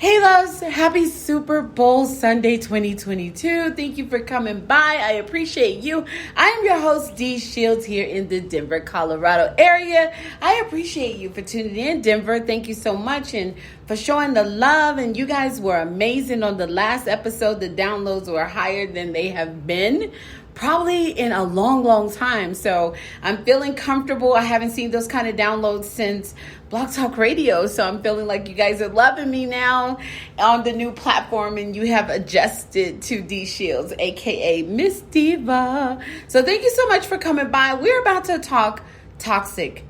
Hey loves, happy Super Bowl Sunday 2022. Thank you for coming by. I appreciate you. I am your host, Dee Shields, here in the Denver, Colorado area. I appreciate you for tuning in, Denver. Thank you so much and for showing the love. And you guys were amazing on the last episode. The downloads were higher than they have been probably in a long time. So I'm feeling comfortable. I haven't seen those kind of downloads since Blog Talk Radio. So I'm feeling like you guys are loving me now on the new platform and you have adjusted to Dee Shields, aka Miss Diva. So thank you so much for coming by. We're about to talk toxic.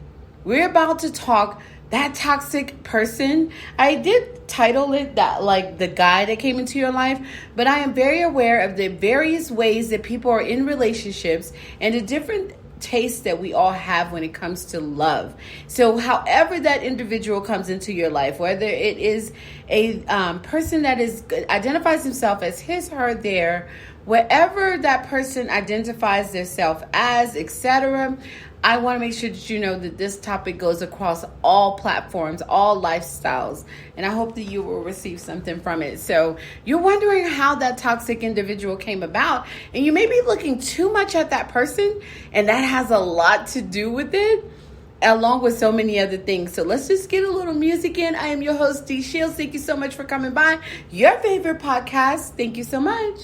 We're about to talk that toxic person. I did title it that, like the guy that came into your life, but I am very aware of the various ways that people are in relationships and the different tastes that we all have when it comes to love. So however that individual comes into your life, whether it is a person that identifies himself as his, her, their, wherever that person identifies themselves as, etc., I want to make sure that you know that this topic goes across all platforms, all lifestyles, and I hope that you will receive something from it. So you're wondering how that toxic individual came about, and you may be looking too much at that person, and that has a lot to do with it, along with so many other things. So let's just get a little music in. I am your host, Dee Shields. Thank you so much for coming by. Your favorite podcast. Thank you so much.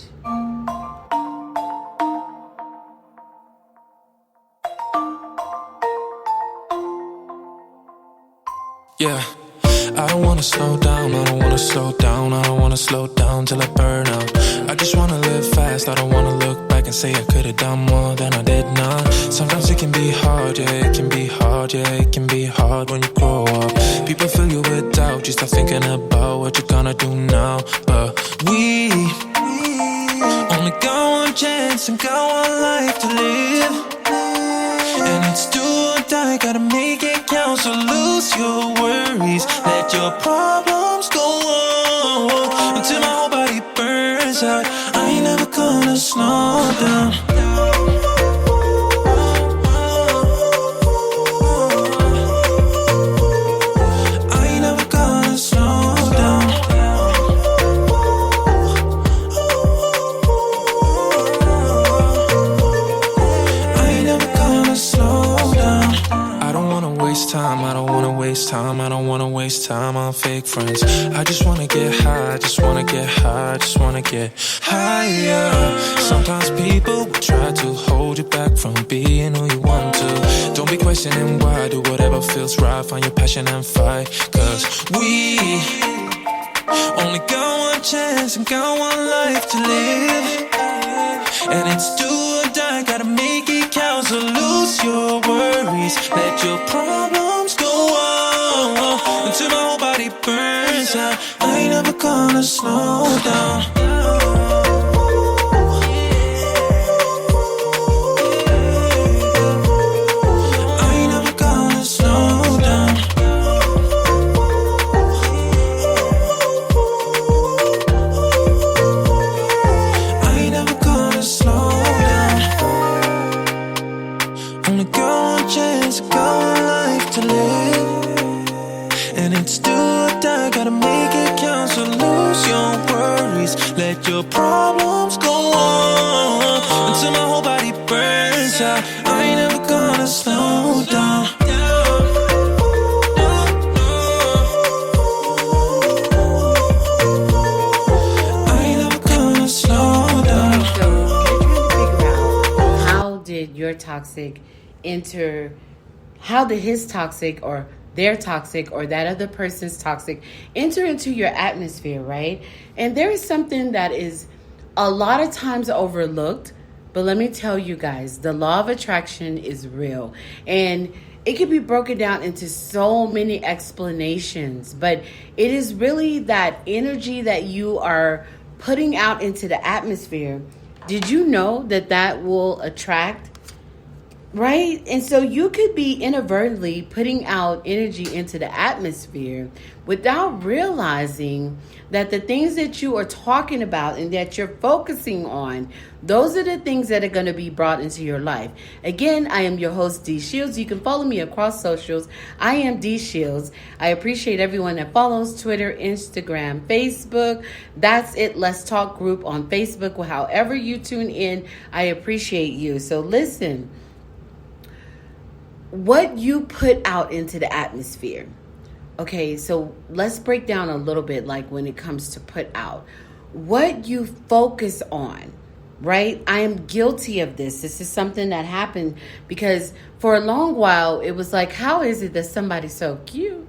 Yeah, I don't wanna slow down, I don't wanna slow down, I don't wanna slow down till I burn out. I just wanna live fast, I don't wanna look back and say I could've done more than I did not. Sometimes it can be hard, yeah, it can be hard, yeah, it can be hard when you grow up. People fill you with doubt, you start thinking about what you're gonna do now. But we only got one chance and got one life to live. And it's do or die, gotta make it count. So lose your worries, let your problems go on until my whole body burns out. I ain't never gonna slow down. I ain't never gonna slow down. Time, I don't wanna waste time, I don't wanna waste time on fake friends. I just wanna get high, I just wanna get high, I just wanna get higher. Sometimes people will try to hold you back from being who you want to. Don't be questioning why, do whatever feels right, find your passion and fight. Cause we only got one chance and got one life to live. And it's do or die, gotta make it count. So lose your worries, let your problems go on until my whole body burns out. I ain't never gonna slow down. Let your problems go on until my whole body burns out. I ain't never gonna slow down. I ain't never gonna slow down. So you're trying to figure out, how did your toxic enter, how did his toxic or their toxic or that other person's toxic enter into your atmosphere, right? And there is something that is a lot of times overlooked, but let me tell you guys, the law of attraction is real. And it can be broken down into so many explanations, but it is really that energy that you are putting out into the atmosphere. Did you know that that will attract Right? And so you could be inadvertently putting out energy into the atmosphere without realizing that the things that you are talking about and that you're focusing on, those are the things that are going to be brought into your life. Again, I am your host, Dee Shields. You can follow me across socials. I am Dee Shields. I appreciate everyone that follows Twitter, Instagram, Facebook. That's it. Let's Talk group on Facebook. Well, however you tune in, I appreciate you. So listen. What you put out into the atmosphere. Okay, so let's break down a little bit, like when it comes to put out. What you focus on, right? I am guilty of this. This is something that happened because for a long while, it was like, how is it that somebody's so cute?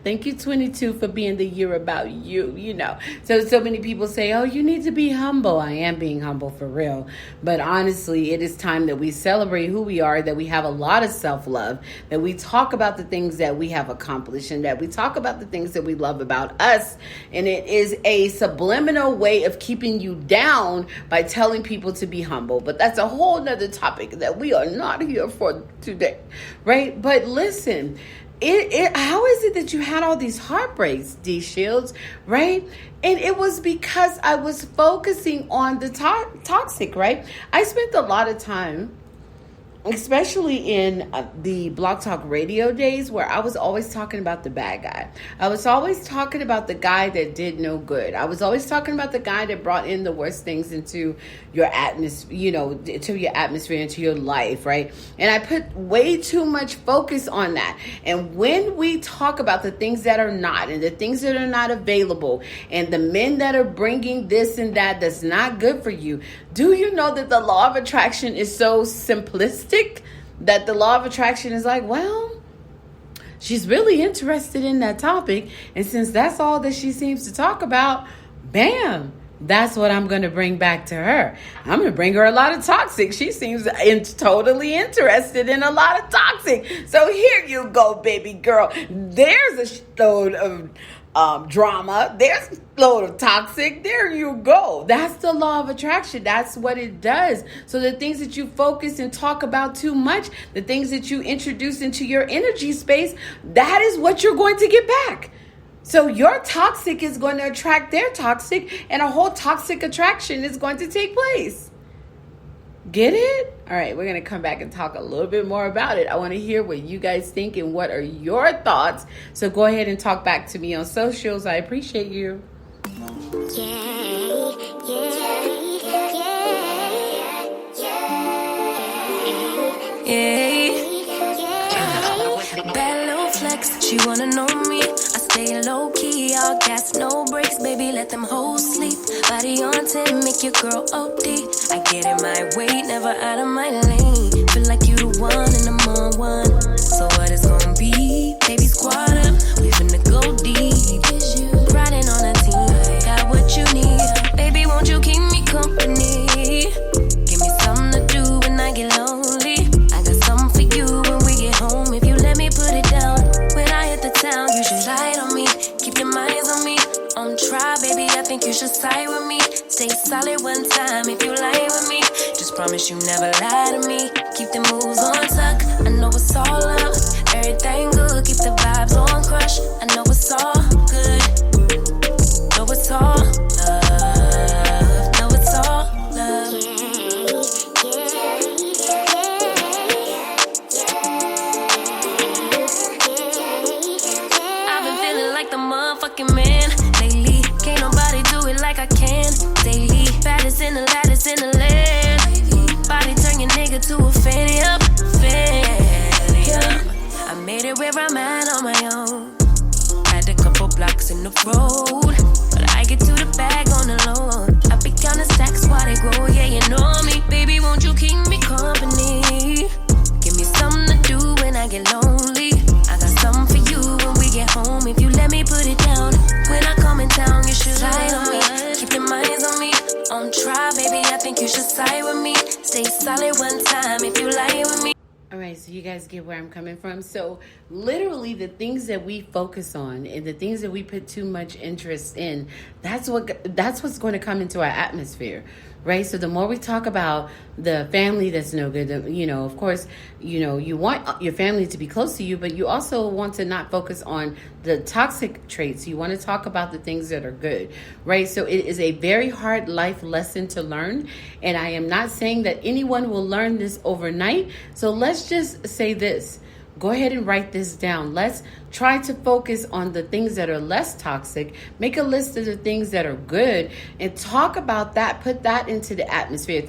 Thank you, 22, for being the year about you, you know. So many people say, oh, you need to be humble. I am being humble for real. But honestly, it is time that we celebrate who we are, that we have a lot of self-love, that we talk about the things that we have accomplished, and that we talk about the things that we love about us. And it is a subliminal way of keeping you down by telling people to be humble. But that's a whole nother topic that we are not here for today, right? But listen, how is it that you had all these heartbreaks, Dee Shields, right? And it was because I was focusing on the toxic, right? I spent a lot of time, especially in the Blog Talk Radio days, where I was always talking about the bad guy. I was always talking about the guy that did no good. I was always talking about the guy that brought in the worst things into your atmosphere, to your atmosphere, into your life, right? And I put way too much focus on that. And when we talk about the things that are not, and the things that are not available, and the men that are bringing this and that's not good for you, do you know that the law of attraction is so simplistic that the law of attraction is like, well, she's really interested in that topic. And since that's all that she seems to talk about, bam, that's what I'm going to bring back to her. I'm going to bring her a lot of toxic. She seems totally interested in a lot of toxic. So here you go, baby girl. There's a load of drama. There's a load of toxic. There you go. That's the law of attraction. That's what it does. So the things that you focus and talk about too much, the things that you introduce into your energy space, that is what you're going to get back. So your toxic is going to attract their toxic, and a whole toxic attraction is going to take place. Get it? All right, we're going to come back and talk a little bit more about it. I want to hear what you guys think and what are your thoughts. So go ahead and talk back to me on socials. I appreciate you. Bad little flex, she wanna know me. I stay low key, all gas, no brakes, baby, let them hoes sleep. Body on 10, make your girl OD. I get in my way, never out of my lane. Feel like you the one and I'm on one. So what it's gonna be? Baby, squad up, we finna go deep. Riding on a team, got what you need. Baby, won't you keep me company? Give me something to do when I get lonely. I got something for you when we get home. If you let me put it down, when I hit the town, you should ride on me. Keep your minds on me. On try, baby, I think you should side with me. Stay solid one time if you lie with me. Just promise you never lie to me. Keep the moves on tuck. I know it's all up. Everything good. Keep the vibes on crush. I know it's all good. Know it's all love. Know it's all love. I've been feeling like the motherfucking man lately. Can't nobody do it like I can daily. Baddest in the lattice in the land. Body turn your nigga to a fanny up. Fanny up. I made it where I'm at on my own. Had a couple blocks in the road, but I get to the bag on the low. I be counting stacks while they grow. Yeah, you know me. Baby, won't you keep me company? Give me something to do when I get lonely. I got something for you when we get home. If you let me put it down, when I come in town, you should ride on me. Keep your minds on me. On try, baby, I think you should side with me. Stay solid one time if you lie with me. All right, so you guys get where I'm coming from. So literally the things that we focus on and the things that we put too much interest in, that's what's going to come into our atmosphere, right? So the more we talk about the family that's no good, of course, you want your family to be close to you, but you also want to not focus on the toxic traits. You want to talk about the things that are good, right? So it is a very hard life lesson to learn. And I am not saying that anyone will learn this overnight. So let's just say this. Go ahead and write this down. Let's try to focus on the things that are less toxic. Make a list of the things that are good and talk about that. Put that into the atmosphere.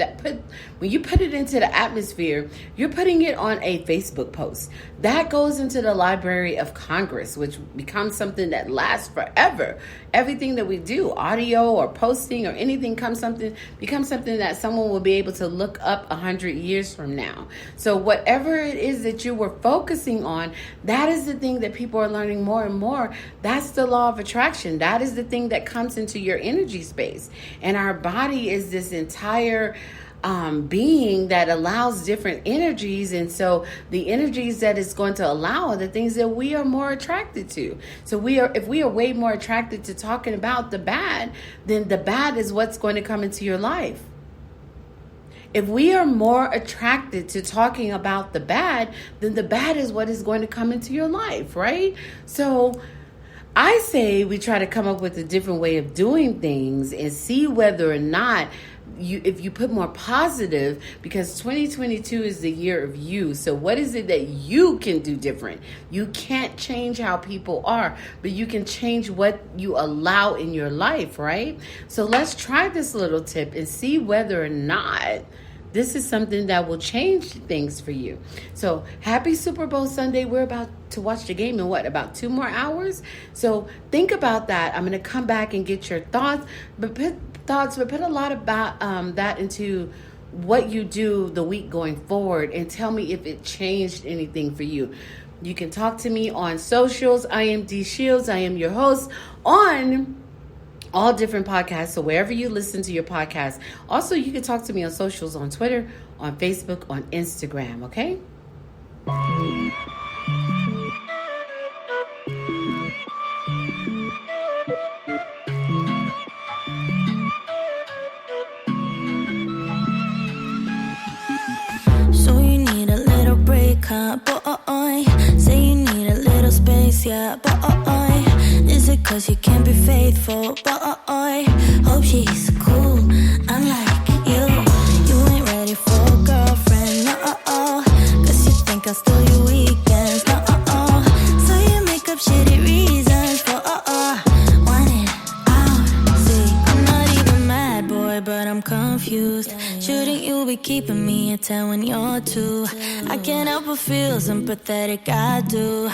When you put it into the atmosphere, you're putting it on a Facebook post. That goes into the Library of Congress, which becomes something that lasts forever. Everything that we do, audio or posting or anything, becomes something that someone will be able to look up 100 years from now. So whatever it is that you were focusing on, that is the thing that people are learning more and more. That's the law of attraction. That is the thing that comes into your energy space. And our body is this entire being that allows different energies, and so the energies that it's going to allow are the things that we are more attracted to. So if we are way more attracted to talking about the bad, then the bad is what's going to come into your life. If we are more attracted to talking about the bad, then the bad is what is going to come into your life, right? So I say we try to come up with a different way of doing things and see whether or not if you put more positive, because 2022 is the year of you. So what is it that you can do different? You can't change how people are, but you can change what you allow in your life, right? So let's try this little tip and see whether or not this is something that will change things for you. So happy Super Bowl Sunday. We're about to watch the game in about 2 more hours. So think about that. I'm going to come back and get your thoughts, but put a lot about that into what you do the week going forward, and tell me if it changed anything for you. You can talk to me on socials. I am Dee Shields. I am your host on all different podcasts. So wherever you listen to your podcast. Also, you can talk to me on socials, on Twitter, on Facebook, on Instagram. Okay? So you need a little break, huh? Boy, say you need a little space, yeah. Boy, is it 'cause you can't be faithful? Boy, hope she's cool, unlike you. You ain't ready for a girlfriend, no. 'Cause you think I'll steal your weekends, no. So you make up shitty reasons for want it out. See, I'm not even mad, boy, but I'm confused. Shouldn't you be keeping me at 10 when you're 2? I can't help but feel sympathetic, I do.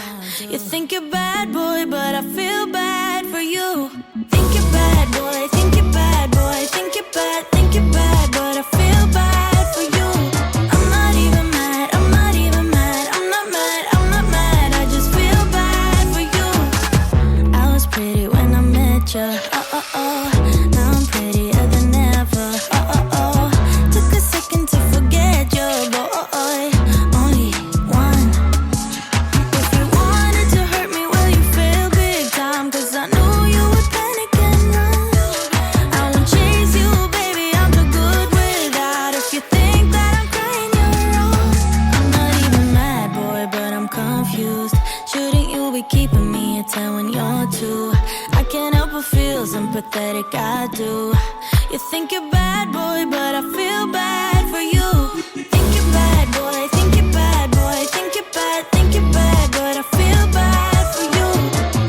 You think you're bad, boy, but I feel bad for you. Think you're bad, boy, think you're bad, boy, think you're bad, but I feel bad for you. I'm not even mad, I'm not even mad, I'm not mad, I just feel bad for you. I was pretty when I met ya, now I'm prettier than ever, took a second to forget you, boy, only one. If you wanted to hurt me, well, you failed big time, 'cause I knew you would panic and run. I won't chase you, baby, I'm too good without. If you think that I'm crying, you're wrong. I'm not even mad, boy, but I'm confused. Shouldn't you be keeping me at 10 when you're 2? I can't help but feel sympathetic, I do. You think you're bad, boy, but I feel bad for you. Think you're bad, boy, think you're bad, boy, think you're bad, but I feel bad for you.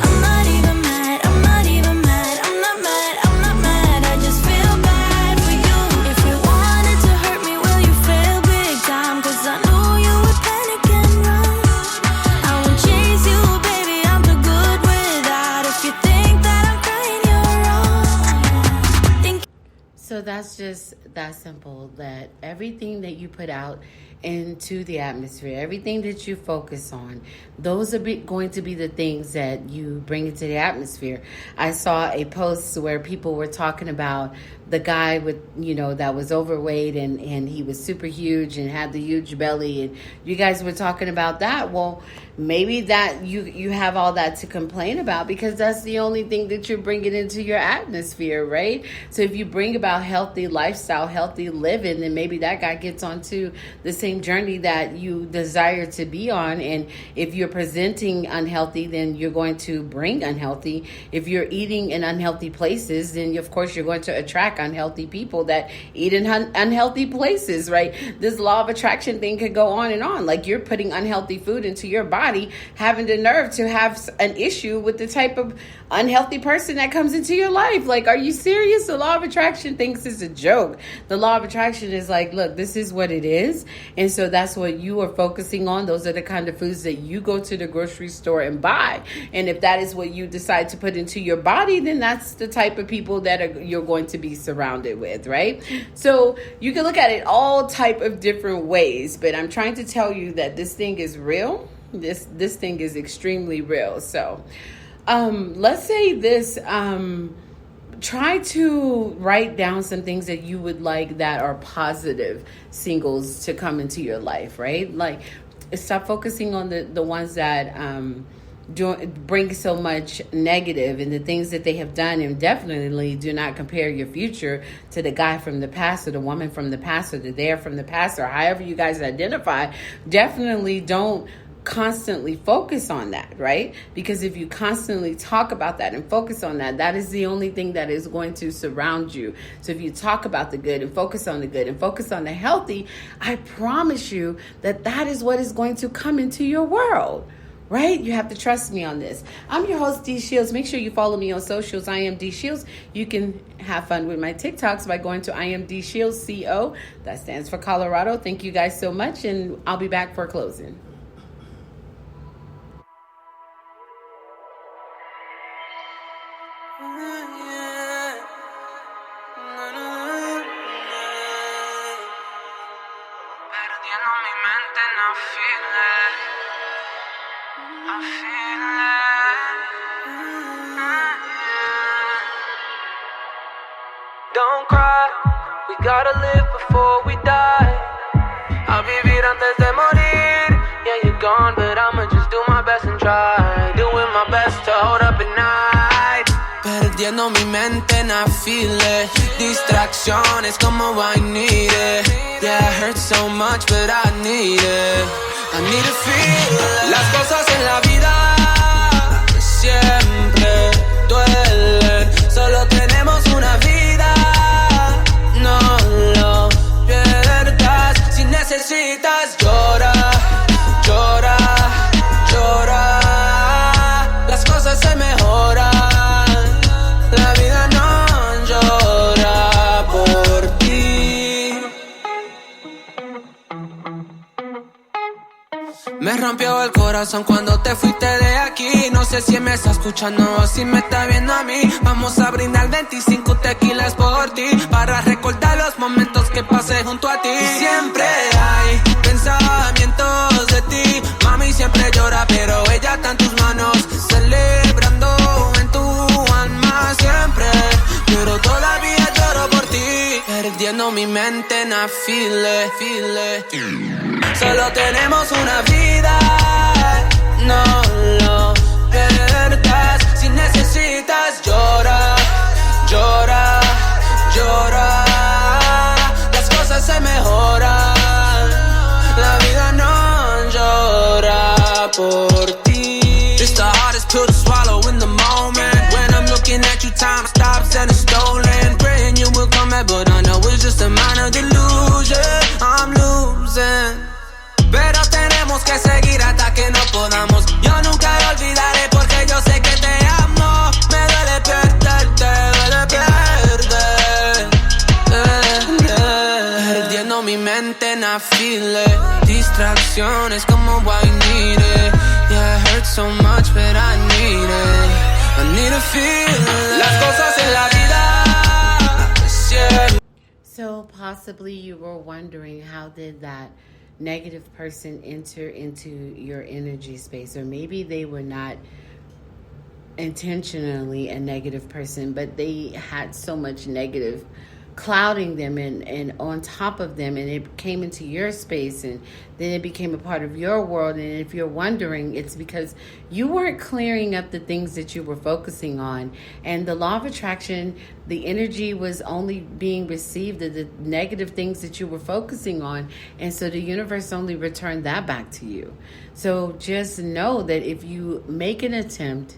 I'm not even mad, I'm not even mad, I'm not mad, I just feel bad for you. If you wanted to hurt me, well, you failed big time, 'cause I knew you would panic and run. I won't chase you, baby, I'm too good without. If you think that I'm crying, you're wrong. So that's just that simple, that everything that you put out into the atmosphere, everything that you focus on, those are going to be the things that you bring into the atmosphere. I saw a post where people were talking about the guy with, that was overweight and he was super huge and had the huge belly, and you guys were talking about that. Well, maybe that you have all that to complain about because that's the only thing that you're bringing into your atmosphere, right? So if you bring about healthy lifestyle, healthy living, then maybe that guy gets onto the same journey that you desire to be on. And if you're presenting unhealthy, then you're going to bring unhealthy. If you're eating in unhealthy places, then of course you're going to attract unhealthy people that eat in unhealthy places, right? This law of attraction thing could go on and on. Like, you're putting unhealthy food into your body, having the nerve to have an issue with the type of unhealthy person that comes into your life. Like, are you serious? The law of attraction thinks it's a joke. The law of attraction is like, look, this is what it is. And so that's what you are focusing on. Those are the kind of foods that you go to the grocery store and buy. And if that is what you decide to put into your body, then that's the type of people that you're going to be surrounded with, right? So you can look at it all type of different ways, but I'm trying to tell you that this thing is real. This thing is extremely real. So let's say this, try to write down some things that you would like that are positive singles to come into your life, right? Like, stop focusing on the ones that bring so much negative and the things that they have done, and definitely do not compare your future to the guy from the past or the woman from the past or the dare from the past or however you guys identify. Definitely don't constantly focus on that, right? Because if you constantly talk about that and focus on that, that is the only thing that is going to surround you. So if you talk about the good and focus on the good and focus on the healthy, I promise you that that is what is going to come into your world, right? You have to trust me on this. I'm your host, Dee Shields. Make sure you follow me on socials. I am Dee Shields. You can have fun with my TikToks by going to iamdeeshields, CO. That stands for Colorado. Thank you guys so much, and I'll be back for closing. Don't cry, we gotta live before we die. I'll vivir antes de morir. Yeah, you're gone, but I'ma just do my best and try. Doing my best to hold up at night. Perdiendo mi mente and I feel it. Distracciones como I need it. Yeah, it hurts so much, but I need it. I need to feel it. Las cosas en la vida siempre duelen. Solo tenemos una vida. No lo pierdas. Si necesitas, llora, llora, llora. Las cosas se mejoran. La vida no llora por ti. Me rompió el corazón cuando te fuiste de aquí. No sé si me está escuchando o si me está viendo a mí. Vamos a brindar 25 tequilas por ti, para recordar los momentos que pasé junto a ti. Y siempre hay pensamientos de ti. Mami siempre llora, pero ella está en tus manos, celebrando en tu alma siempre. Pero todavía lloro por ti. Perdiendo mi mente and I feel it, feel it. Solo tenemos una vida, no lo pierdas. Si necesitas, llora, llora, llora. Las cosas se mejoran. La vida no llora por ti. It's the hardest pill to swallow in the moment. When I'm looking at you, time stops and it's stolen. Praying you will come back, but I know it's just a minor delusion. I'm losing. Pero tenemos que seguir hasta que no podamos. Yo nunca lo olvidaré porque yo sé que te amo. Me duele perderte, duele perder. Perdiendo mi mente and I feel it. Distracciones como I need it. Yeah, it hurts so much, but I need it. I need to feel it. Las cosas en la vida siempre. So possibly you were wondering, how did that negative person enter into your energy space, or maybe they were not intentionally a negative person, but they had so much negative clouding them and on top of them, and it came into your space, and then it became a part of your world. And if you're wondering, it's because you weren't clearing up the things that you were focusing on. And the law of attraction, the energy was only being received of the negative things that you were focusing on, and so the universe only returned that back to you. So just know that if you make an attempt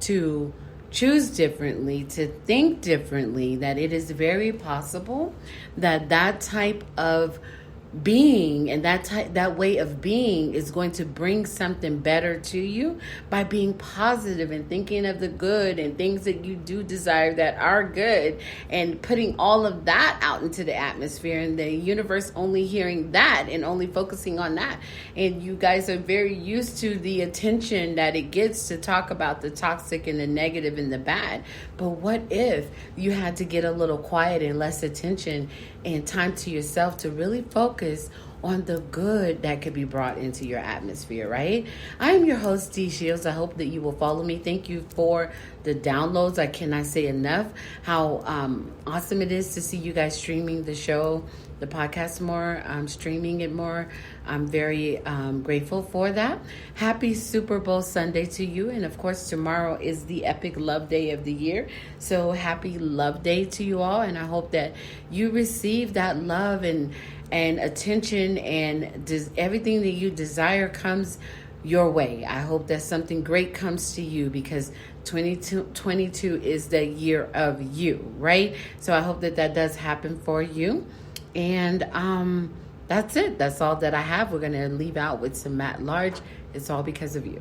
to choose differently, to think differently, that it is very possible that that type of being and that way of being is going to bring something better to you by being positive and thinking of the good and things that you do desire that are good, and putting all of that out into the atmosphere, and the universe only hearing that and only focusing on that. And you guys are very used to the attention that it gets to talk about the toxic and the negative and the bad. But what if you had to get a little quiet and less attention and time to yourself to really focus on the good that could be brought into your atmosphere, right? I am your host, Dee Shields. I hope that you will follow me. Thank you for the downloads. I cannot say enough how awesome it is to see you guys streaming the show, the podcast more, streaming it more. I'm very grateful for that. Happy Super Bowl Sunday to you. And of course, tomorrow is the epic love day of the year. So happy love day to you all. And I hope that you receive that love and attention, and everything that you desire comes your way. I hope that something great comes to you, because 2022 is the year of you, right? So I hope that does happen for you. And that's it. That's all that I have. We're going to leave out with some Matt Large. It's all because of you.